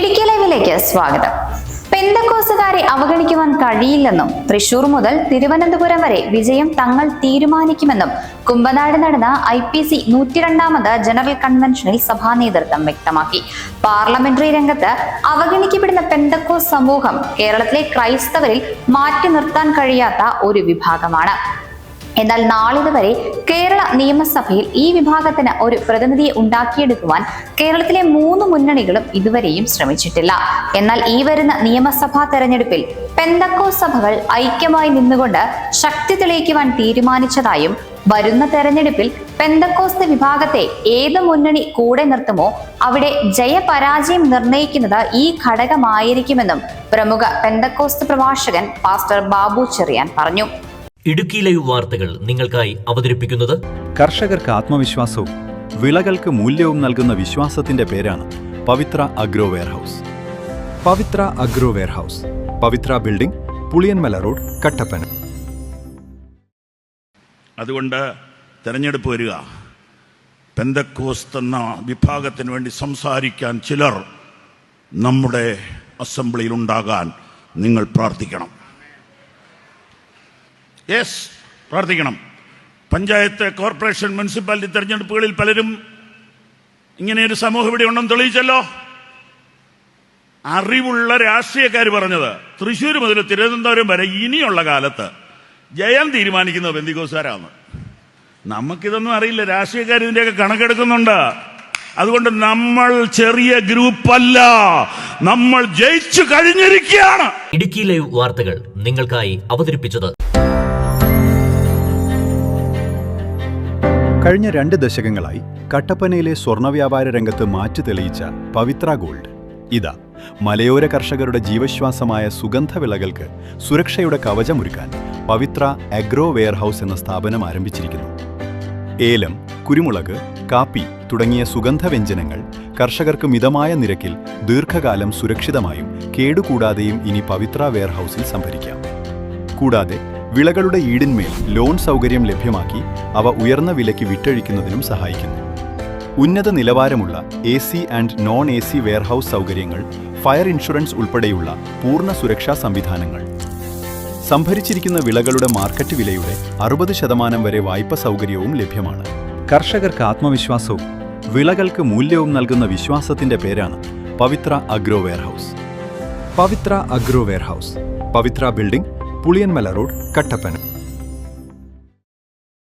ഇടുക്കി ലൈവിലേക്ക് സ്വാഗതം. പെന്തക്കോസുകാരെ അവഗണിക്കുവാൻ കഴിയില്ലെന്നും തൃശൂർ മുതൽ തിരുവനന്തപുരം വരെ വിജയം തങ്ങൾ തീരുമാനിക്കുമെന്നും കുമ്പനാട് നടന്ന IPC 102ാമത് ജനറൽ കൺവെൻഷനിൽ സഭാ നേതൃത്വം വ്യക്തമാക്കി. പാർലമെന്ററി രംഗത്ത് അവഗണിക്കപ്പെടുന്ന പെന്തക്കോസ് സമൂഹം കേരളത്തിലെ ക്രൈസ്തവരിൽ മാറ്റി നിർത്താൻ കഴിയാത്ത ഒരു വിഭാഗമാണ്. എന്നാൽ നാളിതുവരെ കേരള നിയമസഭയിൽ ഈ വിഭാഗത്തിന് ഒരു പ്രതിനിധിയെ ഉണ്ടാക്കിയെടുക്കുവാൻ കേരളത്തിലെ 3 മുന്നണികളും ഇതുവരെയും ശ്രമിച്ചിട്ടില്ല. എന്നാൽ ഈ വരുന്ന നിയമസഭാ തെരഞ്ഞെടുപ്പിൽ പെന്തക്കോസ് സഭകൾ ഐക്യമായി നിന്നുകൊണ്ട് ശക്തി തെളിയിക്കുവാൻ തീരുമാനിച്ചതായും വരുന്ന തെരഞ്ഞെടുപ്പിൽ പെന്തക്കോസ്ത് വിഭാഗത്തെ ഏത് മുന്നണി കൂടെ നിർത്തുമോ അവിടെ ജയപരാജയം നിർണയിക്കുന്നത് ഈ ഘടകമായിരിക്കുമെന്നും പ്രമുഖ പെന്തക്കോസ്ത് പ്രഭാഷകൻ പാസ്റ്റർ ബാബു ചെറിയാൻ പറഞ്ഞു. ഇടുക്കി ലൈവ് വാർത്തകൾ നിങ്ങൾക്കായി അവതരിപ്പിക്കുന്നത് കർഷകർക്ക് ആത്മവിശ്വാസവും വിളകൾക്ക് മൂല്യവും നൽകുന്ന വിശ്വാസത്തിന്റെ പേരാണ് പവിത്ര അഗ്രോ വെയർഹൌസ്. പവിത്ര അഗ്രോ വെയർഹൌസ്, പവിത്ര ബിൽഡിംഗ്, പുളിയൻമല റോഡ്, കട്ടപ്പന. അതുകൊണ്ട് തെരഞ്ഞെടുപ്പ് വരിക, പെന്തക്കോസ്ത് എന്ന വിഭാഗത്തിന് വേണ്ടി സംസാരിക്കാൻ ചിലർ നമ്മുടെ അസംബ്ലിയിൽ ഉണ്ടാകാൻ നിങ്ങൾ പ്രാർത്ഥിക്കണം. പ്രാർത്ഥിക്കണം. പഞ്ചായത്ത്, കോർപ്പറേഷൻ, മുനിസിപ്പാലിറ്റി തെരഞ്ഞെടുപ്പുകളിൽ പലരും ഇങ്ങനെയൊരു സമൂഹം ഇവിടെ ഉണ്ടെന്ന് തെളിയിച്ചല്ലോ. അറിവുള്ള രാഷ്ട്രീയക്കാർ പറഞ്ഞത് തൃശ്ശൂർ മുതൽ തിരുവനന്തപുരം വരെ ഇനിയുള്ള കാലത്ത് ജയം തീരുമാനിക്കുന്നത് പെന്തക്കോസ്തുകാരാണ്. നമുക്കിതൊന്നും അറിയില്ല, രാഷ്ട്രീയക്കാർ ഇതിന്റെയൊക്കെ കണക്കെടുക്കുന്നുണ്ട്. അതുകൊണ്ട് നമ്മൾ ചെറിയ ഗ്രൂപ്പല്ല, നമ്മൾ ജയിച്ചു കഴിഞ്ഞിരിക്കുകയാണ്. ഇടുക്കി ലൈവ് വാർത്തകൾ നിങ്ങൾക്കായി അവതരിപ്പിച്ചത് കഴിഞ്ഞ 2 ദശകങ്ങളായി കട്ടപ്പനയിലെ സ്വർണ്ണ വ്യാപാര രംഗത്ത് മാറ്റു തെളിയിച്ച പവിത്ര ഗോൾഡ് ഇതാ മലയോര കർഷകരുടെ ജീവശ്വാസമായ സുഗന്ധവിളകൾക്ക് സുരക്ഷയുടെ കവചമൊരുക്കാൻ പവിത്ര അഗ്രോ വെയർഹൌസ് എന്ന സ്ഥാപനം ആരംഭിച്ചിരിക്കുന്നു. ഏലം, കുരുമുളക്, കാപ്പി തുടങ്ങിയ സുഗന്ധവ്യഞ്ജനങ്ങൾ കർഷകർക്ക് മിതമായ നിരക്കിൽ ദീർഘകാലം സുരക്ഷിതമായും കേടുകൂടാതെയും ഇനി പവിത്ര വെയർഹൌസിൽ സംഭരിക്കാം. കൂടാതെ വിളകളുടെ ഈടിന്മേൽ ലോൺ സൗകര്യം ലഭ്യമാക്കി അവ ഉയർന്ന വിലയ്ക്ക് വിറ്റഴിക്കുന്നതിനും സഹായിക്കുന്നു. ഉന്നത നിലവാരമുള്ള AC and non AC warehouse സൗകര്യങ്ങൾ, ഫയർ ഇൻഷുറൻസ് ഉൾപ്പെടെയുള്ള പൂർണ്ണ സുരക്ഷാ സംവിധാനങ്ങൾ, സംഭരിച്ചിരിക്കുന്ന വിളകളുടെ മാർക്കറ്റ് വിലയുടെ 60% വരെ വായ്പ സൗകര്യവും ലഭ്യമാണ്. കർഷകർക്ക് ആത്മവിശ്വാസവും വിളകൾക്ക് മൂല്യവും നൽകുന്ന വിശ്വാസത്തിന്റെ പേരാണ് പവിത്ര അഗ്രോ വെയർഹൌസ്. പവിത്ര അഗ്രോ വെയർഹൌസ്, പവിത്ര ബിൽഡിംഗ്, പുളിയൻമല റോഡ്, കട്ടപ്പന.